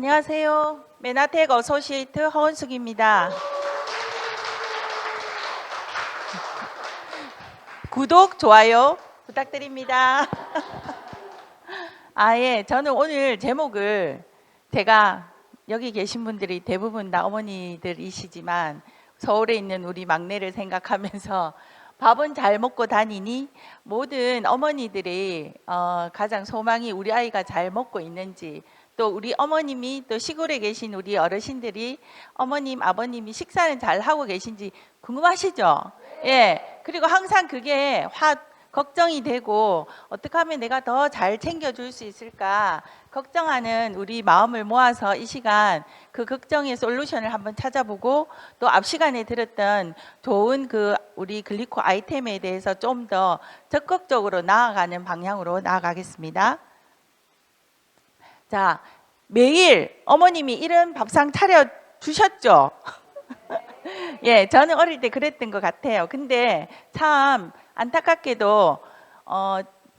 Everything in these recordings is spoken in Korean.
안녕하세요. 메나텍 어소시에이트 허은숙입니다. 구독, 좋아요 부탁드립니다. 예. 저는 오늘 제목을 제가 여기 계신 분들이 대부분 다 어머니들이시지만 서울에 있는 우리 막내를 생각하면서 밥은 잘 먹고 다니니 모든 어머니들이 가장 소망이 우리 아이가 잘 먹고 있는지, 또 우리 어머님이 또 시골에 계신 우리 어르신들이 어머님, 아버님이 식사는 잘 하고 계신지 궁금하시죠? 예. 그리고 항상 그게 걱정이 되고 어떻게 하면 내가 더 잘 챙겨줄 수 있을까 걱정하는 우리 마음을 모아서 이 시간 그 걱정의 솔루션을 한번 찾아보고, 또 앞 시간에 들었던 좋은 그 우리 글리코 아이템에 대해서 좀 더 적극적으로 나아가는 방향으로 나아가겠습니다. 자, 매일 어머님이 이런 밥상 차려 주셨죠? 예, 저는 어릴 때 그랬던 것 같아요. 근데 참 안타깝게도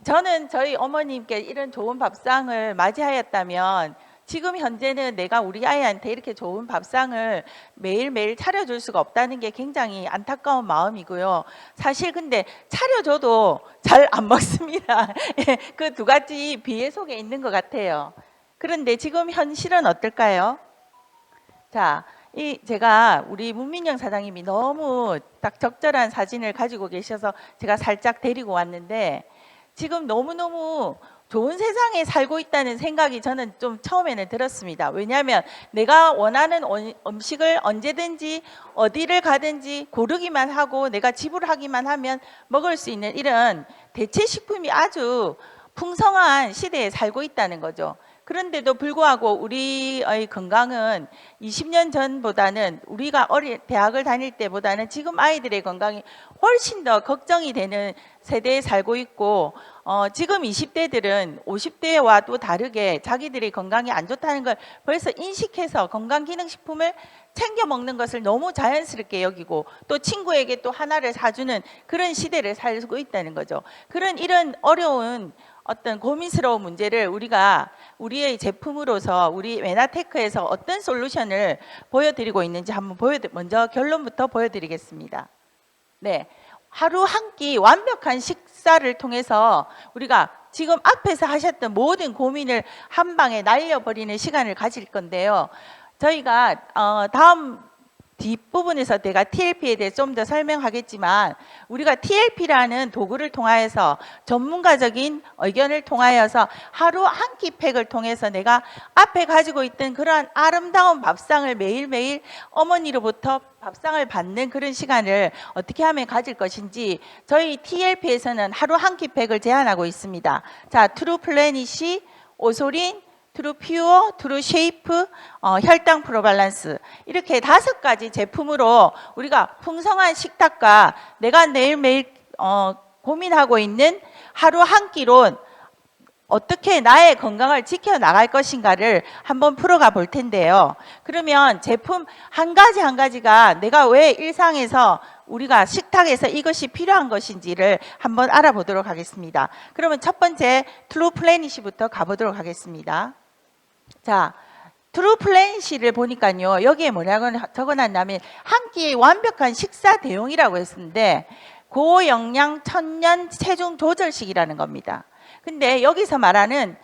저는 저희 어머님께 이런 좋은 밥상을 맞이하였다면 지금 현재는 내가 우리 아이한테 이렇게 좋은 밥상을 매일매일 차려줄 수가 없다는 게 굉장히 안타까운 마음이고요. 사실 근데 차려줘도 잘 안 먹습니다. 그 두 가지 비애 속에 있는 것 같아요. 그런데 지금 현실은 어떨까요? 자, 제가 우리 문민영 사장님이 너무 딱 적절한 사진을 가지고 계셔서 제가 살짝 데리고 왔는데, 지금 너무너무 좋은 세상에 살고 있다는 생각이 저는 좀 처음에는 들었습니다. 왜냐하면 내가 원하는 음식을 언제든지 어디를 가든지 고르기만 하고 내가 지불하기만 하면 먹을 수 있는 이런 대체 식품이 아주 풍성한 시대에 살고 있다는 거죠. 그런데도 불구하고 우리의 건강은 20년 전보다는, 우리가 대학을 다닐 때보다는 지금 아이들의 건강이 훨씬 더 걱정이 되는 세대에 살고 있고, 지금 20대들은 50대와 또 다르게 자기들의 건강이 안 좋다는 걸 벌써 인식해서 건강기능식품을 챙겨 먹는 것을 너무 자연스럽게 여기고, 또 친구에게 또 하나를 사주는 그런 시대를 살고 있다는 거죠. 이런 어려운 어떤 고민스러운 문제를 우리가 우리의 제품으로서 우리 메나테크에서 어떤 솔루션을 보여드리고 있는지 한번 먼저 결론부터 보여드리겠습니다. 네, 하루 한 끼 완벽한 식사를 통해서 우리가 지금 앞에서 하셨던 모든 고민을 한 방에 날려버리는 시간을 가질 건데요. 저희가 다음 뒷부분에서 내가 TLP에 대해 좀 더 설명하겠지만, 우리가 TLP라는 도구를 통하여서 전문가적인 의견을 통하여서 하루 한 끼 팩을 통해서 내가 앞에 가지고 있던 그러한 아름다운 밥상을 매일매일 어머니로부터 밥상을 받는 그런 시간을 어떻게 하면 가질 것인지 저희 TLP에서는 하루 한 끼 팩을 제안하고 있습니다. 자, 트루 플래닛이 오소린, 트루 퓨어, 트루 쉐이프, 혈당 프로밸런스, 이렇게 5가지 제품으로 우리가 풍성한 식탁과 내가 매일매일 고민하고 있는 하루 한 끼로 어떻게 나의 건강을 지켜나갈 것인가를 한번 풀어가 볼 텐데요. 그러면 제품 한 가지 한 가지가 내가 왜 일상에서 우리가 식탁에서 이것이 필요한 것인지를 한번 알아보도록 하겠습니다. 그러면 첫 번째 트루 플래닛부터 가보도록 하겠습니다. 자, 트루 플래닛을 보니까요, 여기에 뭐라고 적어놨냐면 한 끼의 완벽한 식사 대용이라고 했는데 고영양 천연 체중 조절식이라는 겁니다. 근데 여기서 말하는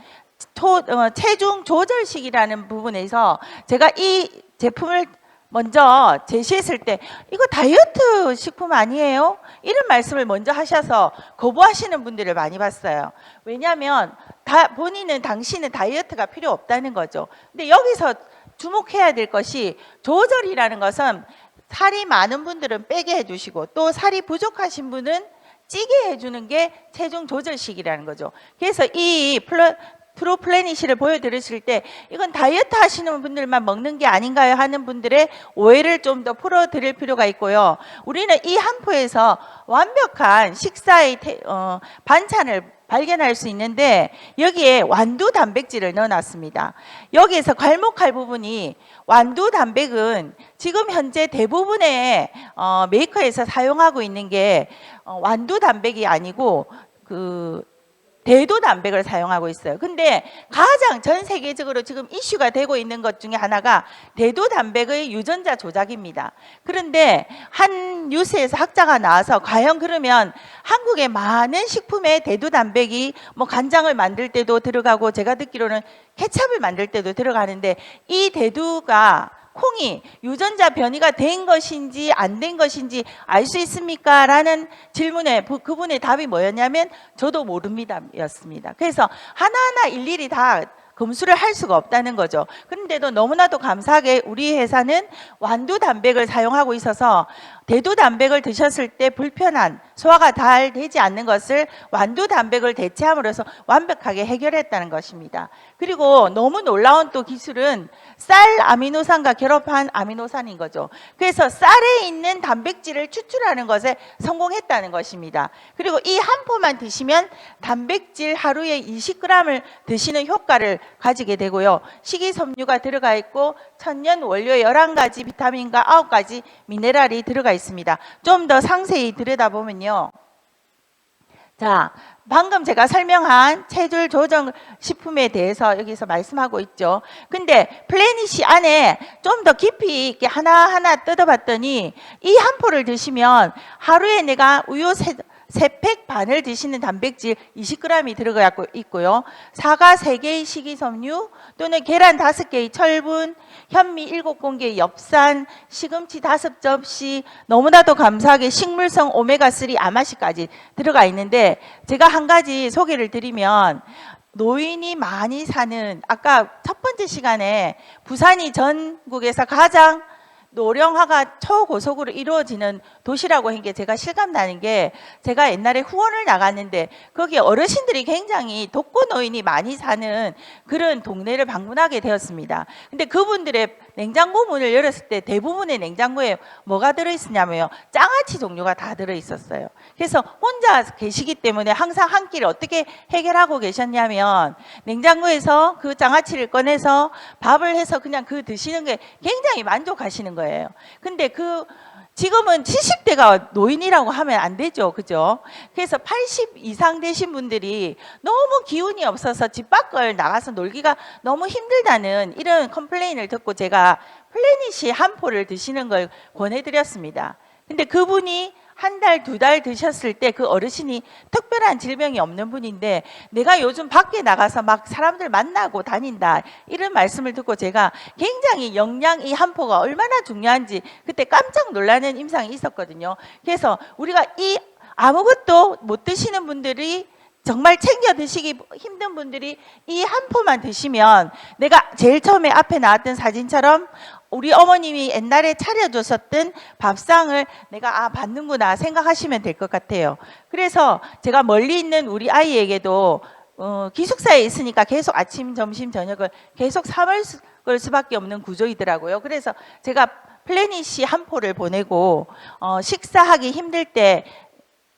체중 조절식이라는 부분에서 제가 이 제품을 먼저 제시했을 때 이거 다이어트 식품 아니에요? 이런 말씀을 먼저 하셔서 거부하시는 분들을 많이 봤어요. 왜냐하면 당신은 다이어트가 필요 없다는 거죠. 근데 여기서 주목해야 될 것이, 조절이라는 것은 살이 많은 분들은 빼게 해주시고 또 살이 부족하신 분은 찌게 해주는 게 체중 조절식이라는 거죠. 그래서 이 트루 플래닛을 보여드렸을 때 이건 다이어트 하시는 분들만 먹는 게 아닌가요 하는 분들의 오해를 좀 더 풀어드릴 필요가 있고요. 우리는 이 한 포에서 완벽한 식사의 반찬을 발견할 수 있는데 여기에 완두 단백질을 넣어놨습니다. 여기에서 괄목할 부분이, 완두 단백은 지금 현재 대부분의 메이커에서 사용하고 있는 게 완두 단백이 아니고 대도 단백을 사용하고 있어요. 근데 가장 전 세계적으로 지금 이슈가 되고 있는 것 중에 하나가 대도 단백의 유전자 조작입니다. 그런데 한 뉴스에서 학자가 나와서 과연 그러면 한국의 많은 식품에 대도 단백이 뭐 간장을 만들 때도 들어가고 제가 듣기로는 케첩을 만들 때도 들어가는데 이 대두가 콩이 유전자 변이가 된 것인지 안 된 것인지 알 수 있습니까? 라는 질문에 그분의 답이 뭐였냐면 저도 모릅니다 였습니다. 그래서 하나하나 일일이 다 검수를 할 수가 없다는 거죠. 그런데도 너무나도 감사하게 우리 회사는 완두 단백을 사용하고 있어서 대두 단백을 드셨을 때 불편한 소화가 잘 되지 않는 것을 완두 단백을 대체함으로써 완벽하게 해결했다는 것입니다. 그리고 너무 놀라운 또 기술은 쌀 아미노산과 결합한 아미노산인 거죠. 그래서 쌀에 있는 단백질을 추출하는 것에 성공했다는 것입니다. 그리고 이 한 포만 드시면 단백질 하루에 20g을 드시는 효과를 가지게 되고요. 식이섬유가 들어가 있고 천연 원료 11가지 비타민과 9가지 미네랄이 들어가 있습니다. 좀 더 상세히 들여다보면요. 자, 방금 제가 설명한 체질 조정 식품에 대해서 여기서 말씀하고 있죠. 근데 플래닛이 안에 좀 더 깊이 있게 하나하나 뜯어봤더니 이 한 포를 드시면 하루에 내가 우유 3팩 반을 드시는 단백질 20g이 들어가 있고요. 사과 3개의 식이섬유 또는 계란 5개의 철분, 현미 7공기의 엽산, 시금치 5접시, 너무나도 감사하게 식물성 오메가3 아마시까지 들어가 있는데 제가 한 가지 소개를 드리면 노인이 많이 사는 아까 첫 번째 시간에 부산이 전국에서 가장 노령화가 초고속으로 이루어지는 도시라고 한 게 제가 실감나는 게 제가 옛날에 후원을 나갔는데 거기에 어르신들이 굉장히 독거 노인이 많이 사는 그런 동네를 방문하게 되었습니다. 근데 그분들의 냉장고 문을 열었을 때 대부분의 냉장고에 뭐가 들어있었냐면요. 장아찌 종류가 다 들어있었어요. 그래서 혼자 계시기 때문에 항상 한 끼를 어떻게 해결하고 계셨냐면 냉장고에서 그 장아찌를 꺼내서 밥을 해서 그냥 그 드시는 게 굉장히 만족하시는 거예요. 근데 지금은 70대가 노인이라고 하면 안 되죠. 그죠? 그래서 80 이상 되신 분들이 너무 기운이 없어서 집 밖을 나가서 놀기가 너무 힘들다는 이런 컴플레인을 듣고 제가 플래닛이 한 포를 드시는 걸 권해드렸습니다. 근데 그분이 한 달, 2달 드셨을 때 그 어르신이 특별한 질병이 없는 분인데 내가 요즘 밖에 나가서 막 사람들 만나고 다닌다 이런 말씀을 듣고 제가 굉장히 영양 이 한 포가 얼마나 중요한지 그때 깜짝 놀라는 임상이 있었거든요. 그래서 우리가 이 아무것도 못 드시는 분들이 정말 챙겨 드시기 힘든 분들이 이 한 포만 드시면 내가 제일 처음에 앞에 나왔던 사진처럼 우리 어머님이 옛날에 차려줬었던 밥상을 내가 받는구나 생각하시면 될 것 같아요. 그래서 제가 멀리 있는 우리 아이에게도 기숙사에 있으니까 계속 아침, 점심, 저녁을 계속 사 먹을 수밖에 없는 구조이더라고요. 그래서 제가 플래닛이 한 포를 보내고 식사하기 힘들 때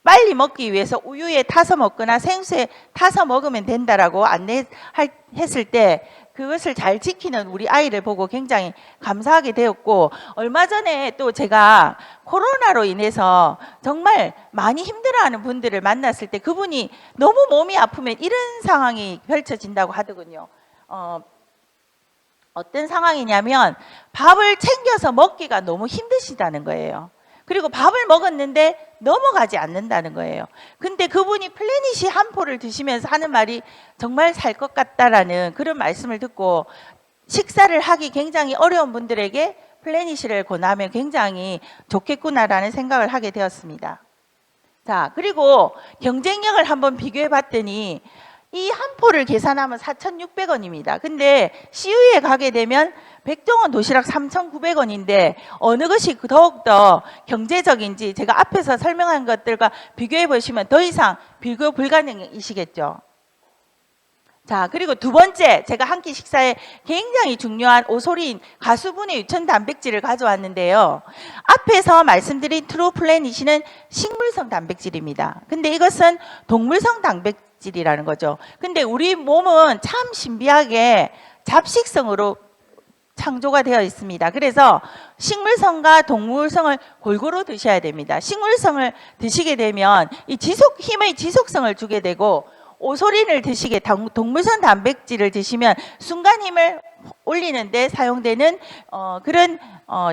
빨리 먹기 위해서 우유에 타서 먹거나 생수에 타서 먹으면 된다라고 안내했을 때 그것을 잘 지키는 우리 아이를 보고 굉장히 감사하게 되었고 얼마 전에 또 제가 코로나로 인해서 정말 많이 힘들어하는 분들을 만났을 때 그분이 너무 몸이 아프면 이런 상황이 펼쳐진다고 하더군요. 어떤 상황이냐면 밥을 챙겨서 먹기가 너무 힘드시다는 거예요. 그리고 밥을 먹었는데 넘어가지 않는다는 거예요. 근데 그분이 플래닛이 한 포를 드시면서 하는 말이 정말 살 것 같다라는 그런 말씀을 듣고 식사를 하기 굉장히 어려운 분들에게 플래닛을 권하면 굉장히 좋겠구나라는 생각을 하게 되었습니다. 자, 그리고 경쟁력을 한번 비교해 봤더니 이 한 포를 계산하면 4,600원입니다. 근데 CU에 가게 되면 백종원 도시락 3,900원인데 어느 것이 더욱더 경제적인지 제가 앞에서 설명한 것들과 비교해 보시면 더 이상 비교 불가능이시겠죠. 자, 그리고 두 번째 제가 한 끼 식사에 굉장히 중요한 오소린 가수분해 유천 단백질을 가져왔는데요. 앞에서 말씀드린 트루 플래닛은 식물성 단백질입니다. 근데 이것은 동물성 단백질이라는 거죠. 근데 우리 몸은 참 신비하게 잡식성으로 창조가 되어 있습니다. 그래서 식물성과 동물성을 골고루 드셔야 됩니다. 식물성을 드시게 되면 이 힘의 지속성을 주게 되고 오소린을 드시게 동물성 단백질을 드시면 순간 힘을 올리는데 사용되는 그런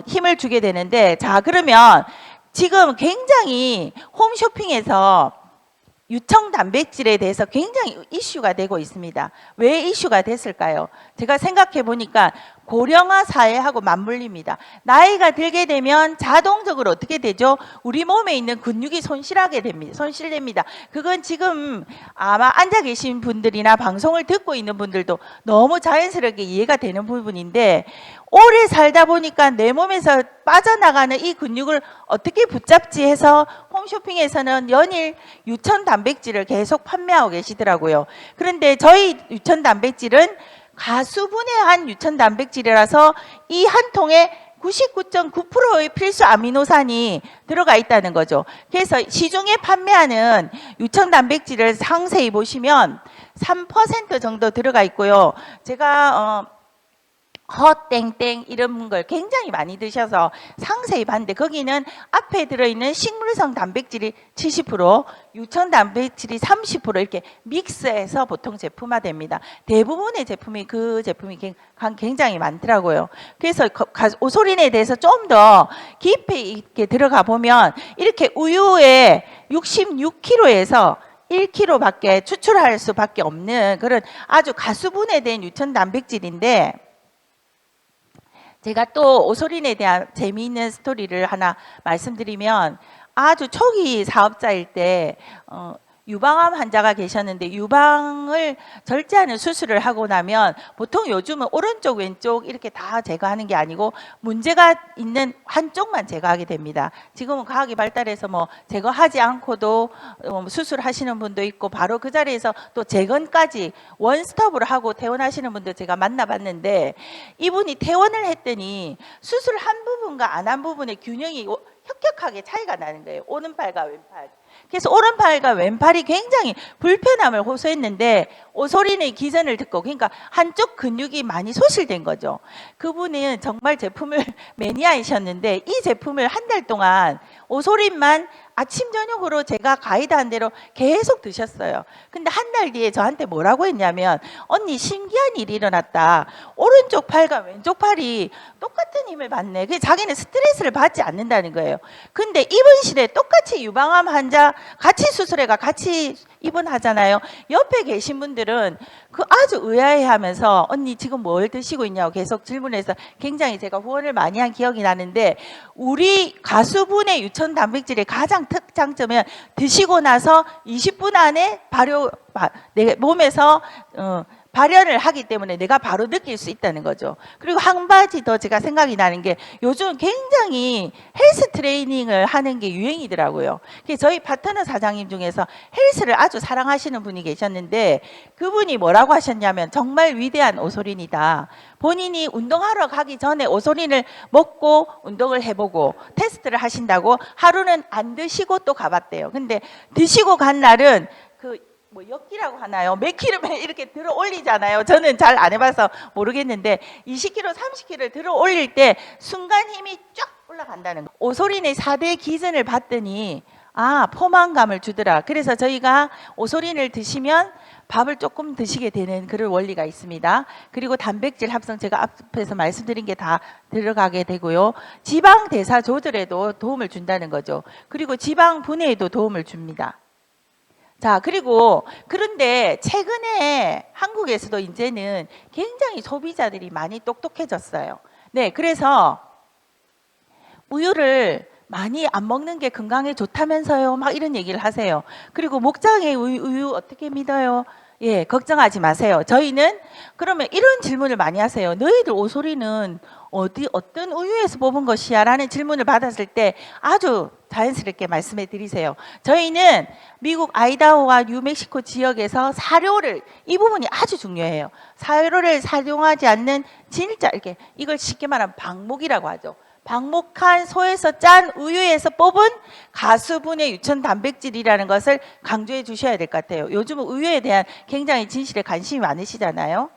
힘을 주게 되는데, 자 그러면 지금 굉장히 홈쇼핑에서 유청 단백질에 대해서 굉장히 이슈가 되고 있습니다. 왜 이슈가 됐을까요? 제가 생각해 보니까 고령화 사회하고 맞물립니다. 나이가 들게 되면 자동적으로 어떻게 되죠? 우리 몸에 있는 근육이 손실됩니다. 그건 지금 아마 앉아 계신 분들이나 방송을 듣고 있는 분들도 너무 자연스럽게 이해가 되는 부분인데, 오래 살다 보니까 내 몸에서 빠져나가는 이 근육을 어떻게 붙잡지 해서 홈쇼핑에서는 연일 유천 단백질을 계속 판매하고 계시더라고요. 그런데 저희 유천 단백질은 가수분해한 유천 단백질이라서 이 한 통에 99.9%의 필수 아미노산이 들어가 있다는 거죠. 그래서 시중에 판매하는 유천 단백질을 상세히 보시면 3% 정도 들어가 있고요. 제가 헛땡땡 이런 걸 굉장히 많이 드셔서 상세히 봤는데, 거기는 앞에 들어있는 식물성 단백질이 70%, 유천 단백질이 30% 이렇게 믹스해서 보통 제품화됩니다. 대부분의 제품이 그 제품이 굉장히 많더라고요. 그래서 오소린에 대해서 좀 더 깊이 있게 들어가 보면 이렇게 우유에 66kg에서 1kg밖에 추출할 수밖에 없는 그런 아주 가수분해된 유천 단백질인데, 제가 또 오소린에 대한 재미있는 스토리를 하나 말씀드리면, 아주 초기 사업자일 때 유방암 환자가 계셨는데, 유방을 절제하는 수술을 하고 나면 보통 요즘은 오른쪽 왼쪽 이렇게 다 제거하는 게 아니고 문제가 있는 한쪽만 제거하게 됩니다. 지금은 과학이 발달해서 뭐 제거하지 않고도 수술하시는 분도 있고, 바로 그 자리에서 또 재건까지 원스톱으로 하고 퇴원하시는 분도 제가 만나봤는데, 이분이 퇴원을 했더니 수술 한 부분과 안 한 부분의 균형이 혁혁하게 차이가 나는 거예요. 오른팔과 왼팔. 그래서 오른팔과 왼팔이 굉장히 불편함을 호소했는데, 오소린의 기전을 듣고, 그러니까 한쪽 근육이 많이 소실된 거죠. 그분은 정말 제품을 매니아이셨는데, 이 제품을 한 달 동안 오소린만 아침 저녁으로 제가 가이드한 대로 계속 드셨어요. 근데 한 달 뒤에 저한테 뭐라고 했냐면, 언니 신기한 일이 일어났다. 오른쪽 팔과 왼쪽 팔이 똑같은 힘을 받네. 그래서 자기는 스트레스를 받지 않는다는 거예요. 근데 입원실에 똑같이 유방암 환자 같이 수술해가 같이 입원하잖아요. 옆에 계신 분들은 그 아주 의아해하면서 언니 지금 뭘 드시고 있냐고 계속 질문해서 굉장히 제가 후원을 많이 한 기억이 나는데, 우리 가수분의 유천 단백질의 가장 특장점은 드시고 나서 20분 안에 내 몸에서 발현을 하기 때문에 내가 바로 느낄 수 있다는 거죠. 그리고 한 가지 더 제가 생각이 나는 게, 요즘 굉장히 헬스 트레이닝을 하는 게 유행이더라고요. 저희 파트너 사장님 중에서 헬스를 아주 사랑하시는 분이 계셨는데, 그분이 뭐라고 하셨냐면, 정말 위대한 오소린이다. 본인이 운동하러 가기 전에 오소린을 먹고 운동을 해보고 테스트를 하신다고 하루는 안 드시고 또 가봤대요. 근데 드시고 간 날은 뭐 엽기라고 하나요? 몇 킬로 이렇게 들어 올리잖아요. 저는 잘 안 해봐서 모르겠는데 20kg, 30kg를 들어 올릴 때 순간 힘이 쫙 올라간다는 거. 오소린의 4대 기전을 봤더니 포만감을 주더라. 그래서 저희가 오소린을 드시면 밥을 조금 드시게 되는 그런 원리가 있습니다. 그리고 단백질 합성, 제가 앞에서 말씀드린 게 다 들어가게 되고요. 지방 대사 조절에도 도움을 준다는 거죠. 그리고 지방 분해에도 도움을 줍니다. 자, 그런데 최근에 한국에서도 이제는 굉장히 소비자들이 많이 똑똑해졌어요. 네, 그래서 우유를 많이 안 먹는 게 건강에 좋다면서요. 막 이런 얘기를 하세요. 그리고 목장의 우유 어떻게 믿어요? 예, 걱정하지 마세요. 저희는 그러면 이런 질문을 많이 하세요. 너희들 오소리는 어떤 우유에서 뽑은 것이야? 라는 질문을 받았을 때 아주 자연스럽게 말씀해 드리세요. 저희는 미국 아이다호와 뉴멕시코 지역에서 사료를, 이 부분이 아주 중요해요. 사료를 사용하지 않는 진짜 이걸 쉽게 말하면 방목이라고 하죠. 방목한 소에서 짠 우유에서 뽑은 가수분해 유천 단백질이라는 것을 강조해 주셔야 될 것 같아요. 요즘은 우유에 대한 굉장히 진실에 관심이 많으시잖아요.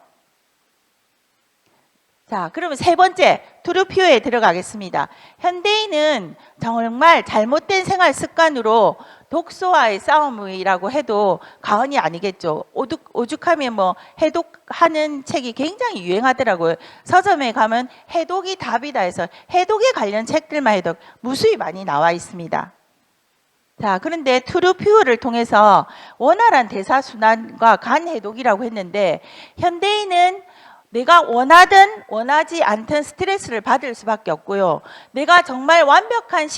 자, 그러면 세 번째, 트루퓨어에 들어가겠습니다. 현대인은 정말 잘못된 생활 습관으로 독소와의 싸움이라고 해도 과언이 아니겠죠. 오죽하면 뭐 해독하는 책이 굉장히 유행하더라고요. 서점에 가면 해독이 답이다 해서 해독에 관련 책들만 해도 무수히 많이 나와 있습니다. 자, 그런데 트루퓨어를 통해서 원활한 대사순환과 간 해독이라고 했는데 현대인은 내가 원하든 원하지 않든 스트레스를 받을 수밖에 없고요. 내가 정말 완벽한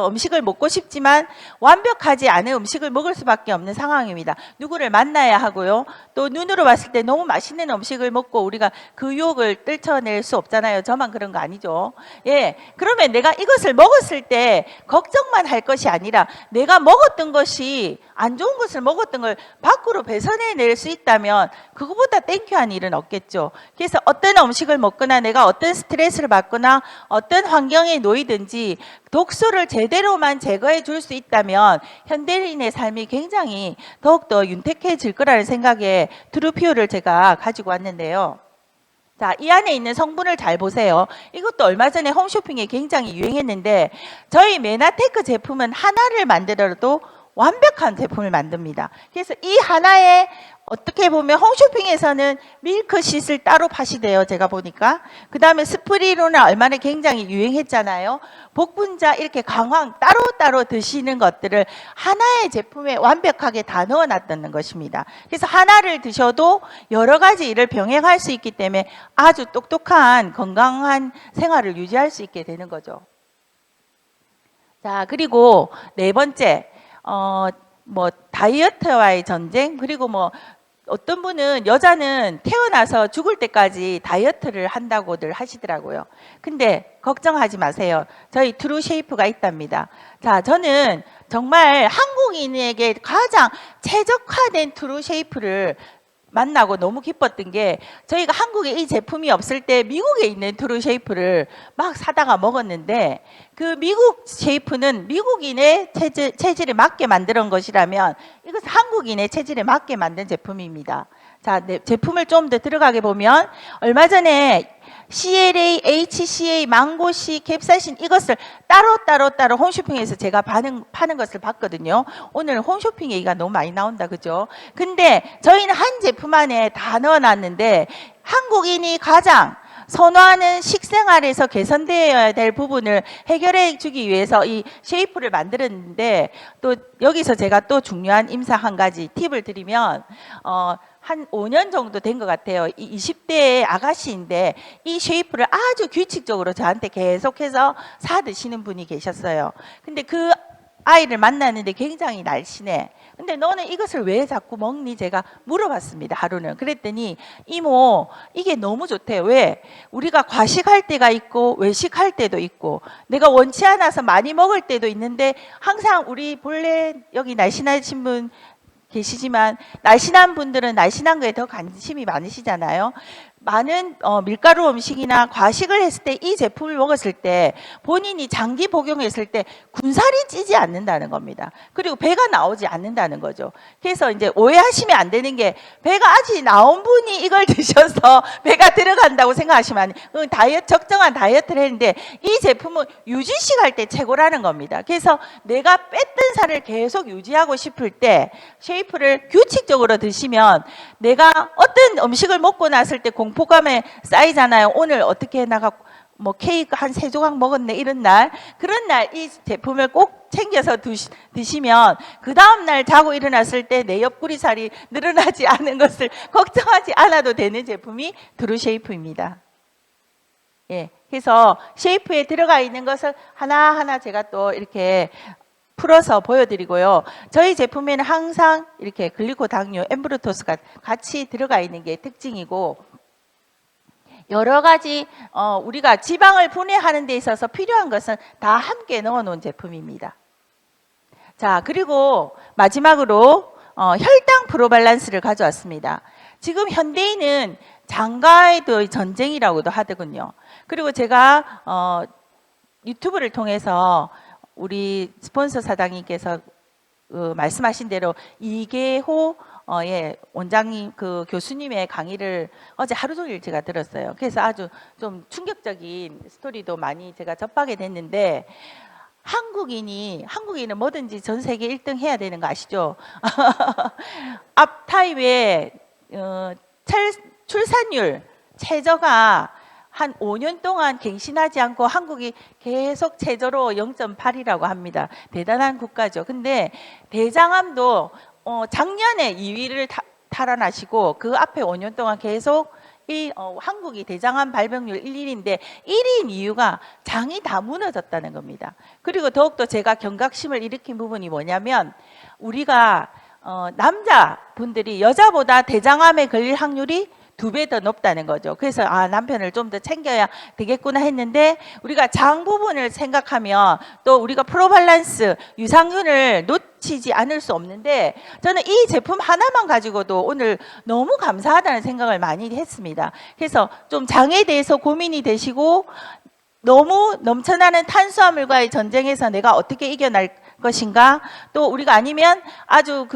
음식을 먹고 싶지만 완벽하지 않은 음식을 먹을 수밖에 없는 상황입니다. 누구를 만나야 하고요. 또 눈으로 봤을 때 너무 맛있는 음식을 먹고 우리가 그 유혹을 떨쳐낼 수 없잖아요. 저만 그런 거 아니죠. 예, 그러면 내가 이것을 먹었을 때 걱정만 할 것이 아니라 내가 먹었던 것이 안 좋은 것을 먹었던 걸 밖으로 배선해낼 수 있다면 그거보다 땡큐한 일은 없겠죠. 그래서 어떤 음식을 먹거나 내가 어떤 스트레스를 받거나 어떤 환경에 놓이든지 독소를 제대로만 제거해 줄 수 있다면 현대인의 삶이 굉장히 더욱더 윤택해질 거라는 생각에 트루퓨어를 제가 가지고 왔는데요. 자, 이 안에 있는 성분을 잘 보세요. 이것도 얼마 전에 홈쇼핑에 굉장히 유행했는데 저희 메나테크 제품은 하나를 만들어도 완벽한 제품을 만듭니다. 그래서 이 하나에 어떻게 보면 홈쇼핑에서는 밀크시슬 따로 파시대요. 제가 보니까. 그 다음에 스프리루나 얼마나 굉장히 유행했잖아요. 복분자 이렇게 강황 따로따로 드시는 것들을 하나의 제품에 완벽하게 다 넣어놨다는 것입니다. 그래서 하나를 드셔도 여러 가지 일을 병행할 수 있기 때문에 아주 똑똑한 건강한 생활을 유지할 수 있게 되는 거죠. 자, 그리고 네 번째. 뭐 다이어트와의 전쟁, 그리고 뭐 어떤 분은 여자는 태어나서 죽을 때까지 다이어트를 한다고들 하시더라고요. 근데 걱정하지 마세요. 저희 트루쉐이프가 있답니다. 자, 저는 정말 한국인에게 가장 최적화된 트루쉐이프를 만나고 너무 기뻤던 게 저희가 한국에 이 제품이 없을 때 미국에 있는 트루쉐이프를 막 사다가 먹었는데 그 미국 쉐이프는 미국인의 체질에 맞게 만든 것이라면 이것은 한국인의 체질에 맞게 만든 제품입니다. 자, 네, 제품을 좀 더 들어가게 보면 얼마 전에 CLA, HCA, 망고씨, 캡사이신 이것을 따로 홈쇼핑에서 제가 파는 것을 봤거든요. 오늘 홈쇼핑 얘기가 너무 많이 나온다, 그죠? 근데 저희는 한 제품 안에 다 넣어놨는데 한국인이 가장 선호하는 식생활에서 개선되어야 될 부분을 해결해 주기 위해서 이 쉐이프를 만들었는데 또 여기서 제가 또 중요한 임사 한 가지 팁을 드리면 한 5년 정도 된 것 같아요. 20대의 아가씨인데 이 쉐이프를 아주 규칙적으로 저한테 계속해서 사 드시는 분이 계셨어요. 근데 그 아이를 만났는데 굉장히 날씬해. 근데 너는 이것을 왜 자꾸 먹니? 제가 물어봤습니다. 하루는. 그랬더니 이모 이게 너무 좋대요. 왜? 우리가 과식할 때가 있고 외식할 때도 있고 내가 원치 않아서 많이 먹을 때도 있는데 항상 우리 본래 여기 날씬하신 분 계시지만 날씬한 분들은 날씬한 거에 더 관심이 많으시잖아요. 많은 밀가루 음식이나 과식을 했을 때 이 제품을 먹었을 때 본인이 장기 복용했을 때 군살이 찌지 않는다는 겁니다. 그리고 배가 나오지 않는다는 거죠. 그래서 이제 오해하시면 안 되는 게 배가 아직 나온 분이 이걸 드셔서 배가 들어간다고 생각하시면 적정한 다이어트를 했는데 이 제품은 유지식 할 때 최고라는 겁니다. 그래서 내가 뺐던 살을 계속 유지하고 싶을 때 쉐이프를 규칙적으로 드시면 내가 어떤 음식을 먹고 났을 때 공포감에 쌓이잖아요. 오늘 어떻게 나가 뭐 케이크 한 3조각 먹었네 이런 날 그런 날 이 제품을 꼭 챙겨서 드시면 그 다음날 자고 일어났을 때 내 옆구리 살이 늘어나지 않은 것을 걱정하지 않아도 되는 제품이 트루쉐이프입니다. 예, 그래서 쉐이프에 들어가 있는 것을 하나하나 제가 또 이렇게 풀어서 보여드리고요. 저희 제품에는 항상 이렇게 글리코당류, 엠브루토스가 같이 들어가 있는 게 특징이고 여러 가지 우리가 지방을 분해하는 데 있어서 필요한 것은 다 함께 넣어놓은 제품입니다. 자, 그리고 마지막으로 혈당 프로밸런스를 가져왔습니다. 지금 현대인은 장과의 전쟁이라고도 하더군요. 그리고 제가 유튜브를 통해서 우리 스폰서 사장님께서 말씀하신 대로 이계호 원장님 그 교수님의 강의를 어제 하루 종일 제가 들었어요. 그래서 아주 좀 충격적인 스토리도 많이 제가 접하게 됐는데 한국인은 뭐든지 전 세계 1등 해야 되는 거 아시죠? 앞타입에 출산율 최저가 한 5년 동안 갱신하지 않고 한국이 계속 최저로 0.8이라고 합니다. 대단한 국가죠. 근데 대장암도 작년에 2위를 탈환하시고 그 앞에 5년 동안 계속 한국이 대장암 발병률 1위인데 1위인 이유가 장이 다 무너졌다는 겁니다. 그리고 더욱더 제가 경각심을 일으킨 부분이 뭐냐면 우리가 남자분들이 여자보다 대장암에 걸릴 확률이 2배 더 높다는 거죠. 그래서 남편을 좀 더 챙겨야 되겠구나 했는데 우리가 장 부분을 생각하면 또 우리가 프로발란스 유산균을 놓치지 않을 수 없는데 저는 이 제품 하나만 가지고도 오늘 너무 감사하다는 생각을 많이 했습니다. 그래서 좀 장에 대해서 고민이 되시고 너무 넘쳐나는 탄수화물과의 전쟁에서 내가 어떻게 이겨낼 것인가, 또 우리가 아니면 아주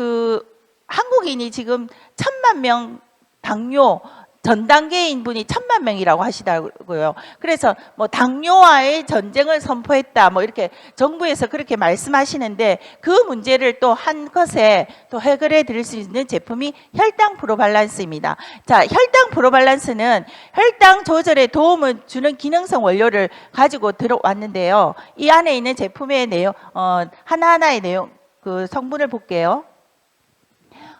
한국인이 지금 1000만 명 당뇨 전 단계인 분이 1000만 명이라고 하시더라고요. 그래서 뭐 당뇨와의 전쟁을 선포했다, 뭐 이렇게 정부에서 그렇게 말씀하시는데 그 문제를 또 한 것에 또 해결해 드릴 수 있는 제품이 혈당 프로발란스입니다. 자, 혈당 프로발란스는 혈당 조절에 도움을 주는 기능성 원료를 가지고 들어왔는데요. 이 안에 있는 제품의 내용, 하나하나의 내용, 성분을 볼게요.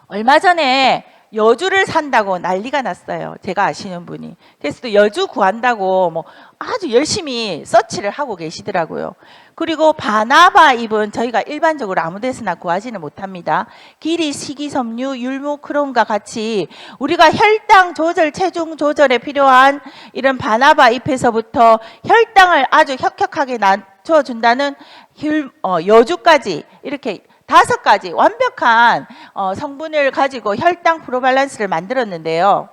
얼마 전에 여주를 산다고 난리가 났어요. 제가 아시는 분이. 그래서 또 여주 구한다고 뭐 아주 열심히 서치를 하고 계시더라고요. 그리고 바나바 잎은 저희가 일반적으로 아무 데서나 구하지는 못합니다. 기리, 식이섬유, 율무크롬과 같이 우리가 혈당 조절, 체중 조절에 필요한 이런 바나바 잎에서부터 혈당을 아주 혁혁하게 낮춰준다는 여주까지 이렇게 5가지 완벽한 성분을 가지고 혈당 프로발란스를 만들었는데요.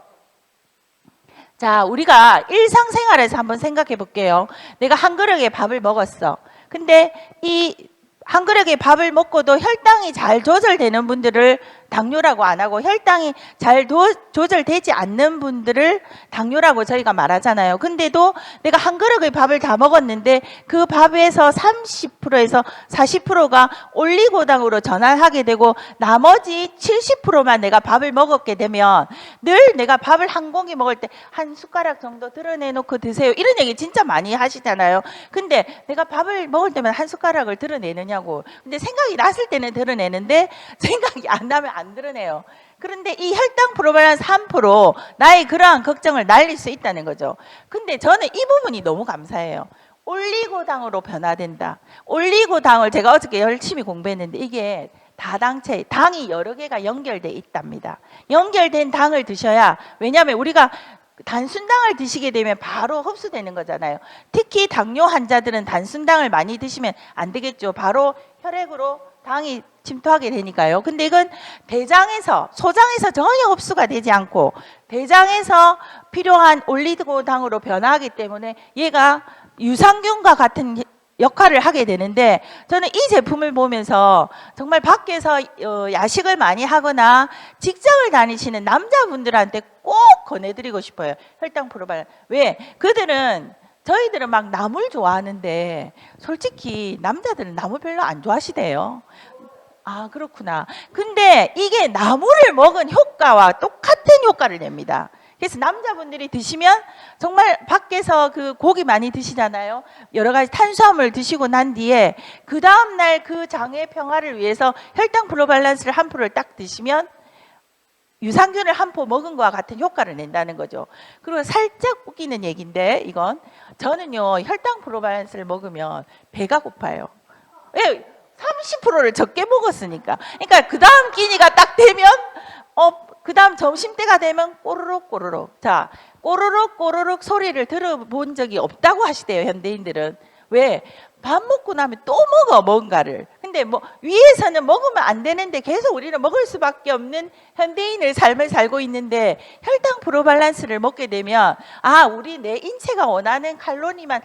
자, 우리가 일상생활에서 한번 생각해 볼게요. 내가 한 그릇에 밥을 먹었어. 근데 이 한 그릇에 밥을 먹고도 혈당이 잘 조절되는 분들을 당뇨라고 안 하고 혈당이 잘 조절되지 않는 분들을 당뇨라고 저희가 말하잖아요. 근데도 내가 한 그릇의 밥을 다 먹었는데 그 밥에서 30%에서 40%가 올리고당으로 전환하게 되고 나머지 70%만 내가 밥을 먹었게 되면 늘 내가 밥을 한 공기 먹을 때 한 숟가락 정도 드러내놓고 드세요. 이런 얘기 진짜 많이 하시잖아요. 근데 내가 밥을 먹을 때만 한 숟가락을 드러내느냐고. 근데 생각이 났을 때는 드러내는데 생각이 안 나면 안 드러내요. 그런데 이 혈당 프로발란스 3% 나의 그러한 걱정을 날릴 수 있다는 거죠. 근데 저는 이 부분이 너무 감사해요. 올리고당으로 변화된다. 올리고당을 제가 어저께 열심히 공부했는데 이게 다당체, 당이 여러 개가 연결돼 있답니다. 연결된 당을 드셔야, 왜냐하면 우리가 단순당을 드시게 되면 바로 흡수되는 거잖아요. 특히 당뇨 환자들은 단순당을 많이 드시면 안 되겠죠. 바로 혈액으로 당이 침투하게 되니까요. 근데 이건 대장에서, 소장에서 전혀 흡수가 되지 않고 대장에서 필요한 올리고당으로 변화하기 때문에 얘가 유산균과 같은 역할을 하게 되는데, 저는 이 제품을 보면서 정말 밖에서 야식을 많이 하거나 직장을 다니시는 남자분들한테 꼭 권해드리고 싶어요. 혈당 프로발란스. 왜? 저희들은 막 나물 좋아하는데 솔직히 남자들은 나물 별로 안 좋아하시대요. 아, 그렇구나. 근데 이게 나물을 먹은 효과와 똑같은 효과를 냅니다. 그래서 남자분들이 드시면 정말 밖에서 고기 많이 드시잖아요. 여러 가지 탄수화물 드시고 난 뒤에 그 다음날 그 장의 평화를 위해서 혈당 프로발란스를 한 포를 딱 드시면 유산균을 한 포 먹은 것과 같은 효과를 낸다는 거죠. 그리고 살짝 웃기는 얘기인데 이건 저는요 혈당 프로발란스를 먹으면 배가 고파요. 왜? 30%를 적게 먹었으니까. 그러니까 그 다음 끼니가 딱 되면 그 다음 점심때가 되면 꼬르륵 꼬르륵. 자, 꼬르륵 꼬르륵 소리를 들어본 적이 없다고 하시대요, 현대인들은. 왜? 밥 먹고 나면 또 먹어, 뭔가를. 근데 위에서는 먹으면 안 되는데 계속 우리는 먹을 수밖에 없는 현대인의 삶을 살고 있는데 혈당 프로발란스를 먹게 되면 내 인체가 원하는 칼로리만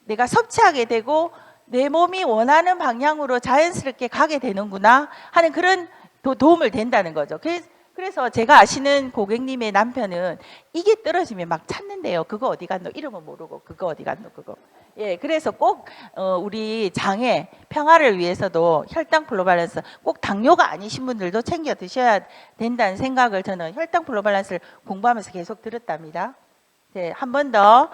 내가 섭취하게 되고 내 몸이 원하는 방향으로 자연스럽게 가게 되는구나 하는 그런 도움을 된다는 거죠. 그래서 제가 아시는 고객님의 남편은 이게 떨어지면 막 찾는데요. 그거 어디 갔노? 이름은 모르고 그거 어디 갔노? 그거. 예, 그래서 꼭 우리 장의 평화를 위해서도 혈당 플로발란스 꼭 당뇨가 아니신 분들도 챙겨 드셔야 된다는 생각을 저는 혈당 플로발란스를 공부하면서 계속 들었답니다. 네, 한 번 더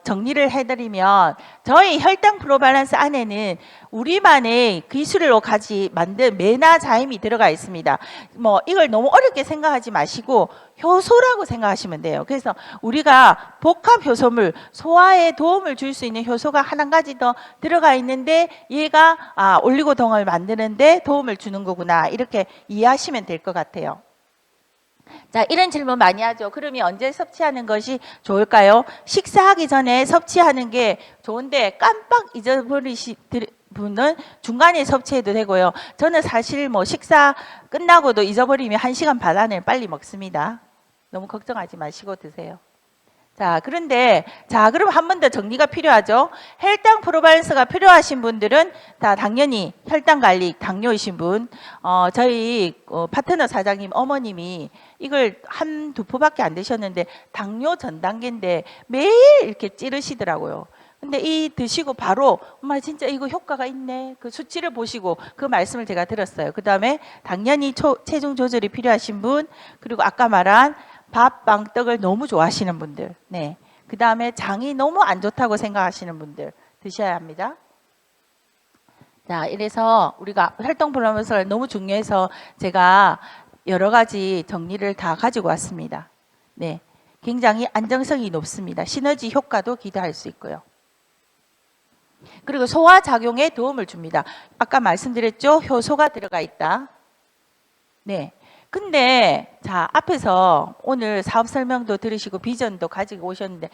정리를 해드리면 저희 혈당 플로발란스 안에는 우리만의 기술로 가지 만든 메나자임이 들어가 있습니다. 뭐 이걸 너무 어렵게 생각하지 마시고 효소라고 생각하시면 돼요. 그래서 우리가 복합 효소물, 소화에 도움을 줄 수 있는 효소가 한 가지 더 들어가 있는데 얘가 올리고당을 만드는데 도움을 주는 거구나, 이렇게 이해하시면 될 것 같아요. 자, 이런 질문 많이 하죠. 그러면 언제 섭취하는 것이 좋을까요? 식사하기 전에 섭취하는 게 좋은데 깜빡 잊어버리시 분은 중간에 섭취해도 되고요. 저는 사실 뭐 식사 끝나고도 잊어버리면 1시간 반 안에 빨리 먹습니다. 너무 걱정하지 마시고 드세요. 자, 그런데 그럼 한 번 더 정리가 필요하죠. 혈당 프로발란스가 필요하신 분들은 다 당연히 혈당 관리 당뇨이신 분, 저희 파트너 사장님 어머님이 이걸 한두 포밖에 안 드셨는데 당뇨 전 단계인데 매일 이렇게 찌르시더라고요. 근데 이 드시고 바로 엄마 진짜 이거 효과가 있네, 그 수치를 보시고 그 말씀을 제가 들었어요. 그 다음에 당연히 체중 조절이 필요하신 분, 그리고 아까 말한 밥, 빵, 떡을 너무 좋아하시는 분들, 네. 그 다음에 장이 너무 안 좋다고 생각하시는 분들 드셔야 합니다. 자, 이래서 우리가 혈당 플로발란스가 너무 중요해서 제가 여러 가지 정리를 다 가지고 왔습니다. 네, 굉장히 안정성이 높습니다. 시너지 효과도 기대할 수 있고요. 그리고 소화 작용에 도움을 줍니다. 아까 말씀드렸죠? 효소가 들어가 있다. 네. 근데 앞에서 오늘 사업 설명도 들으시고 비전도 가지고 오셨는데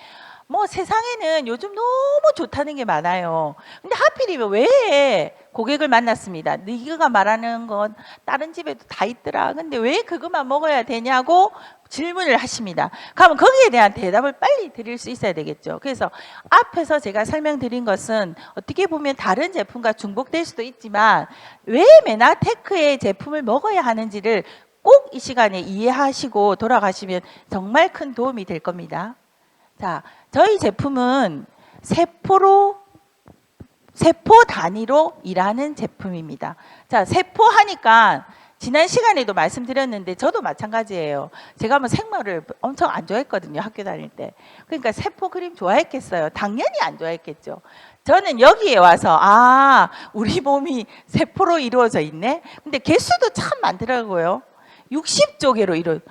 뭐 세상에는 요즘 너무 좋다는 게 많아요. 근데 하필이면 왜 고객을 만났습니다. 네가 말하는 건 다른 집에도 다 있더라. 근데 왜 그것만 먹어야 되냐고 질문을 하십니다. 그러면 거기에 대한 대답을 빨리 드릴 수 있어야 되겠죠. 그래서 앞에서 제가 설명드린 것은 어떻게 보면 다른 제품과 중복될 수도 있지만 왜 메나테크의 제품을 먹어야 하는지를 꼭 이 시간에 이해하시고 돌아가시면 정말 큰 도움이 될 겁니다. 자, 저희 제품은 세포 단위로 일하는 제품입니다. 자, 세포 하니까 지난 시간에도 말씀드렸는데 저도 마찬가지예요. 제가 뭐 생물을 엄청 안 좋아했거든요, 학교 다닐 때. 그러니까 세포 그림 좋아했겠어요? 당연히 안 좋아했겠죠. 저는 여기에 와서 우리 몸이 세포로 이루어져 있네. 근데 개수도 참 많더라고요. 60조개로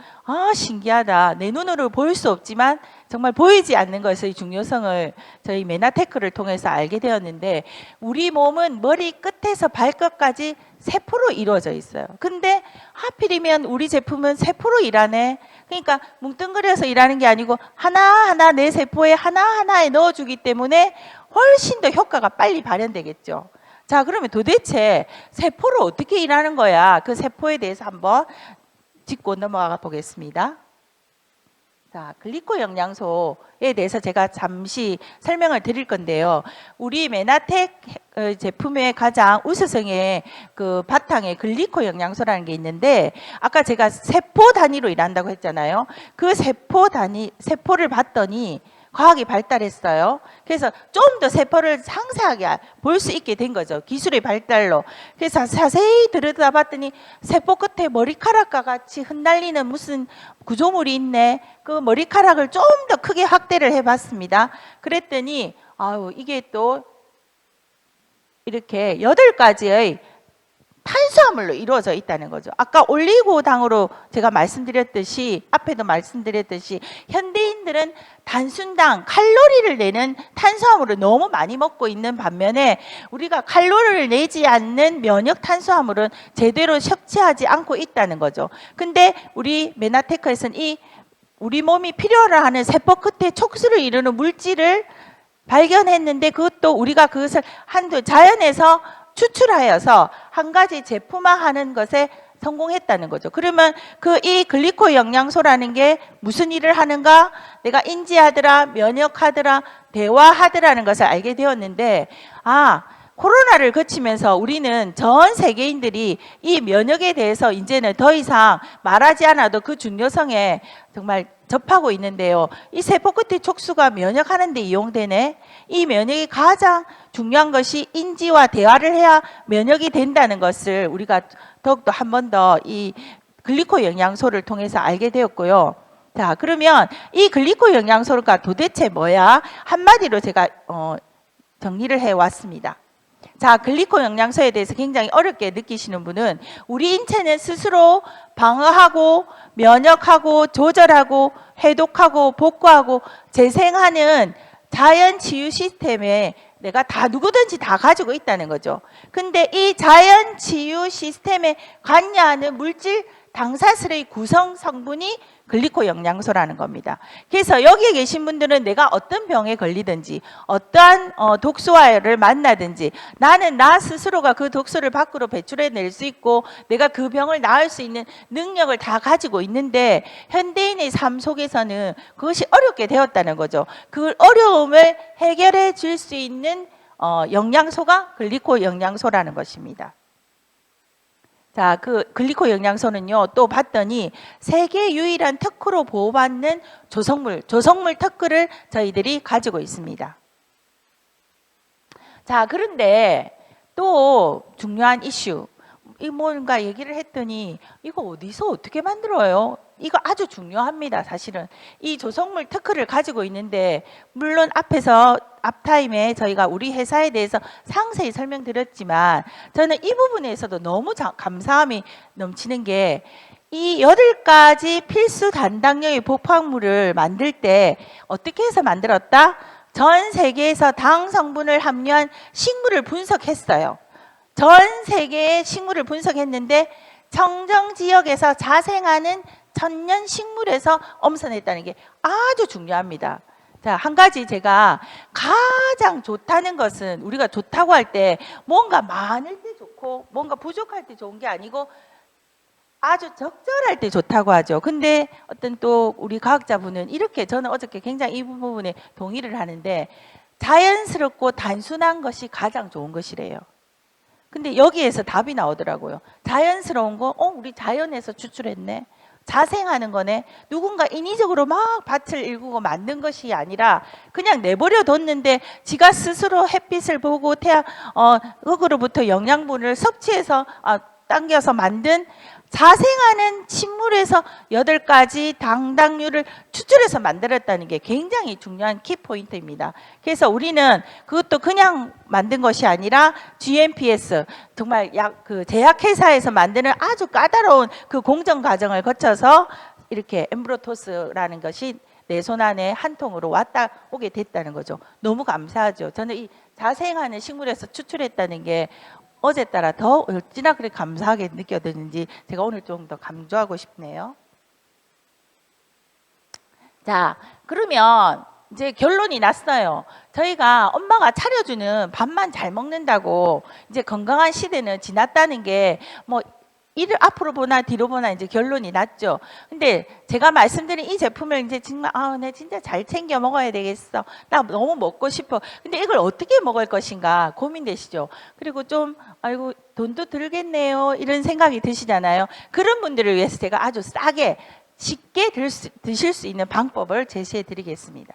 신기하다. 내 눈으로 보일 수 없지만 정말 보이지 않는 것의 중요성을 저희 메나테크를 통해서 알게 되었는데, 우리 몸은 머리 끝에서 발끝까지 세포로 이루어져 있어요. 근데 하필이면 우리 제품은 세포로 일하네. 그러니까 뭉뚱그려서 일하는 게 아니고 하나하나 내 세포에 하나하나에 넣어주기 때문에 훨씬 더 효과가 빨리 발현되겠죠. 자, 그러면 도대체 세포로 어떻게 일하는 거야? 그 세포에 대해서 한번 짚고 넘어가 보겠습니다. 자, 글리코 영양소에 대해서 제가 잠시 설명을 드릴 건데요. 우리 메나텍 제품의 가장 우수성의 그 바탕에 글리코 영양소라는 게 있는데, 아까 제가 세포 단위로 일한다고 했잖아요. 그 세포를 봤더니 과학이 발달했어요. 그래서 좀 더 세포를 상세하게 볼 수 있게 된 거죠. 기술의 발달로. 그래서 자세히 들여다봤더니 세포 끝에 머리카락과 같이 흩날리는 무슨 구조물이 있네. 그 머리카락을 좀 더 크게 확대를 해봤습니다. 그랬더니 이게 또 이렇게 8가지의 탄수화물로 이루어져 있다는 거죠. 아까 올리고당으로 제가 말씀드렸듯이, 앞에도 말씀드렸듯이 현대인들은 단순당, 칼로리를 내는 탄수화물을 너무 많이 먹고 있는 반면에 우리가 칼로리를 내지 않는 면역 탄수화물은 제대로 섭취하지 않고 있다는 거죠. 근데 우리 메나테크에서는 우리 몸이 필요로 하는 세포 끝에 촉수를 이루는 물질을 발견했는데, 그것도 우리가 그것을 자연에서 추출하여서 한 가지 제품화하는 것에 성공했다는 거죠. 그러면 이 글리코 영양소라는 게 무슨 일을 하는가? 내가 인지하더라, 면역하더라, 대화하더라는 것을 알게 되었는데, 코로나를 거치면서 우리는 전 세계인들이 이 면역에 대해서 이제는 더 이상 말하지 않아도 그 중요성에 정말 접하고 있는데요. 이 세포 끝의 촉수가 면역하는 데 이용되네. 이 면역이 가장 중요한 것이 인지와 대화를 해야 면역이 된다는 것을 우리가 더욱더 한 번 더 이 글리코 영양소를 통해서 알게 되었고요. 자, 그러면 이 글리코 영양소가 도대체 뭐야? 한마디로 제가 정리를 해왔습니다. 자, 글리코 영양소에 대해서 굉장히 어렵게 느끼시는 분은 우리 인체는 스스로 방어하고 면역하고 조절하고 해독하고 복구하고 재생하는 자연 치유 시스템에 내가 다 누구든지 다 가지고 있다는 거죠. 근데 이 자연 치유 시스템에 관여하는 물질 당사슬의 구성 성분이 글리코 영양소라는 겁니다. 그래서 여기에 계신 분들은 내가 어떤 병에 걸리든지 어떠한 독소와를 만나든지 나는 나 스스로가 그 독소를 밖으로 배출해낼 수 있고 내가 그 병을 나을 수 있는 능력을 다 가지고 있는데 현대인의 삶 속에서는 그것이 어렵게 되었다는 거죠. 그 어려움을 해결해 줄 수 있는 영양소가 글리코 영양소라는 것입니다. 자, 그 글리코 영양소는요, 또 봤더니 세계 유일한 특허로 보호받는 조성물 특허를 저희들이 가지고 있습니다. 자, 그런데 또 중요한 이슈, 뭔가 얘기를 했더니 이거 어디서 어떻게 만들어요? 이거 아주 중요합니다. 사실은 이 조성물 특허를 가지고 있는데 물론 앞타임에 저희가 우리 회사에 대해서 상세히 설명드렸지만 저는 이 부분에서도 너무 감사함이 넘치는 게 이 8가지 필수 단당류의 복합물을 만들 때 어떻게 해서 만들었다? 전 세계에서 당 성분을 함유한 식물을 분석했어요. 전 세계의 식물을 분석했는데 청정 지역에서 자생하는 천년 식물에서 엄선했다는 게 아주 중요합니다. 자, 한 가지 제가 가장 좋다는 것은 우리가 좋다고 할 때 뭔가 많을 때 좋고 뭔가 부족할 때 좋은 게 아니고 아주 적절할 때 좋다고 하죠. 근데 어떤 또 우리 과학자분은 이렇게 저는 어저께 굉장히 이 부분에 동의를 하는데 자연스럽고 단순한 것이 가장 좋은 것이래요. 근데 여기에서 답이 나오더라고요. 자연스러운 거, 우리 자연에서 추출했네. 자생하는 거네. 누군가 인위적으로 막 밭을 일구고 만든 것이 아니라 그냥 내버려 뒀는데 지가 스스로 햇빛을 보고 흙으로부터 영양분을 섭취해서 당겨서 만든 자생하는 식물에서 8가지 당당류를 추출해서 만들었다는 게 굉장히 중요한 키포인트입니다. 그래서 우리는 그것도 그냥 만든 것이 아니라 GMPS, 정말 그 제약회사에서 만드는 아주 까다로운 그 공정 과정을 거쳐서 이렇게 엠브로토스라는 것이 내 손 안에 한 통으로 왔다 오게 됐다는 거죠. 너무 감사하죠. 저는 이 자생하는 식물에서 추출했다는 게 어제 따라 더 어찌나 그렇게 감사하게 느껴지는지 제가 오늘 좀 더 강조하고 싶네요. 자, 그러면 이제 결론이 났어요. 저희가 엄마가 차려주는 밥만 잘 먹는다고 이제 건강한 시대는 지났다는 게 이를 앞으로 보나 뒤로 보나 이제 결론이 났죠. 근데 제가 말씀드린 이 제품을 이제 정말 내 진짜 잘 챙겨 먹어야 되겠어. 나 너무 먹고 싶어. 근데 이걸 어떻게 먹을 것인가 고민되시죠. 그리고 좀 아이고 돈도 들겠네요. 이런 생각이 드시잖아요. 그런 분들을 위해서 제가 아주 싸게 쉽게 드실 수 있는 방법을 제시해 드리겠습니다.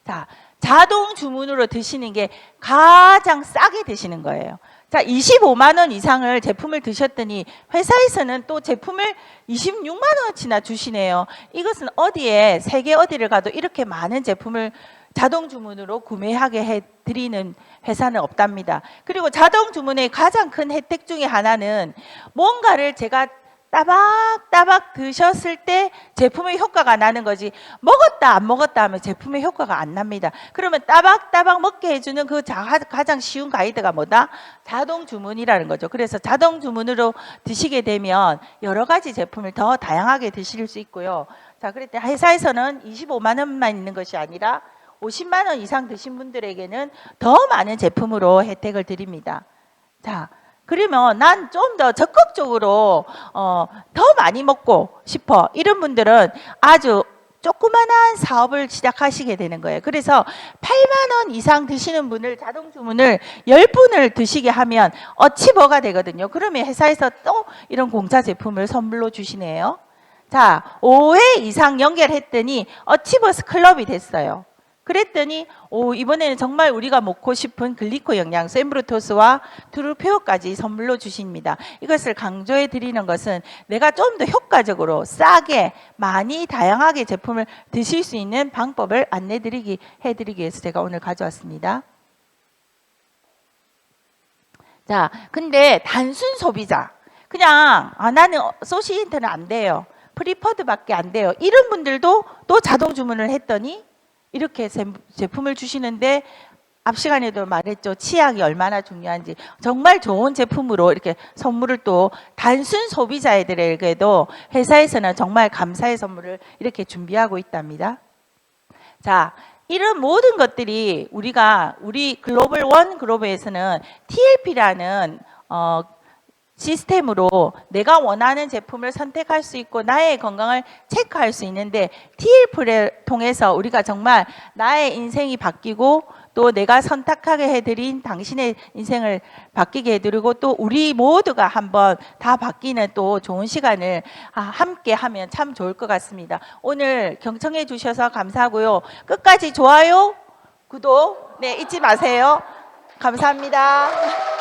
자, 자동 주문으로 드시는 게 가장 싸게 드시는 거예요. 자, 25만 원 이상을 제품을 드셨더니 회사에서는 또 제품을 26만 원어치나 주시네요. 이것은 어디에 세계 어디를 가도 이렇게 많은 제품을 자동 주문으로 구매하게 해드리는 회사는 없답니다. 그리고 자동 주문의 가장 큰 혜택 중에 하나는 뭔가를 제가 따박따박 드셨을 때 제품의 효과가 나는 거지 먹었다 안 먹었다 하면 제품의 효과가 안 납니다. 그러면 따박따박 먹게 해주는 그 가장 쉬운 가이드가 뭐다? 자동 주문이라는 거죠. 그래서 자동 주문으로 드시게 되면 여러 가지 제품을 더 다양하게 드실 수 있고요. 자, 그럴 때 회사에서는 25만 원만 있는 것이 아니라 50만 원 이상 드신 분들에게는 더 많은 제품으로 혜택을 드립니다. 자, 그러면 난 좀 더 적극적으로 더 많이 먹고 싶어. 이런 분들은 아주 조그만한 사업을 시작하시게 되는 거예요. 그래서 8만 원 이상 드시는 분을 자동 주문을 10분을 드시게 하면 어치버가 되거든요. 그러면 회사에서 또 이런 공짜 제품을 선물로 주시네요. 자, 5회 이상 연결했더니 어치버스 클럽이 됐어요. 그랬더니 이번에는 정말 우리가 먹고 싶은 글리코 영양소 엠브루토스와 트루페오까지 선물로 주십니다. 이것을 강조해 드리는 것은 내가 좀 더 효과적으로 싸게 많이 다양하게 제품을 드실 수 있는 방법을 해드리기 위해서 제가 오늘 가져왔습니다. 자, 근데 단순 소비자 그냥 나는 소시인터는 안 돼요. 프리퍼드밖에 안 돼요. 이런 분들도 또 자동 주문을 했더니 이렇게 제품을 주시는데 앞 시간에도 말했죠. 치약이 얼마나 중요한지 정말 좋은 제품으로 이렇게 선물을 또 단순 소비자들에게도 회사에서는 정말 감사의 선물을 이렇게 준비하고 있답니다. 자, 이런 모든 것들이 우리 글로벌 원 그룹에서는 TLP라는 시스템으로 내가 원하는 제품을 선택할 수 있고 나의 건강을 체크할 수 있는데 TLP를 통해서 우리가 정말 나의 인생이 바뀌고 또 내가 선택하게 해드린 당신의 인생을 바뀌게 해드리고 또 우리 모두가 한번 다 바뀌는 또 좋은 시간을 함께 하면 참 좋을 것 같습니다. 오늘 경청해 주셔서 감사하고요. 끝까지 좋아요, 구독 잊지 마세요. 감사합니다.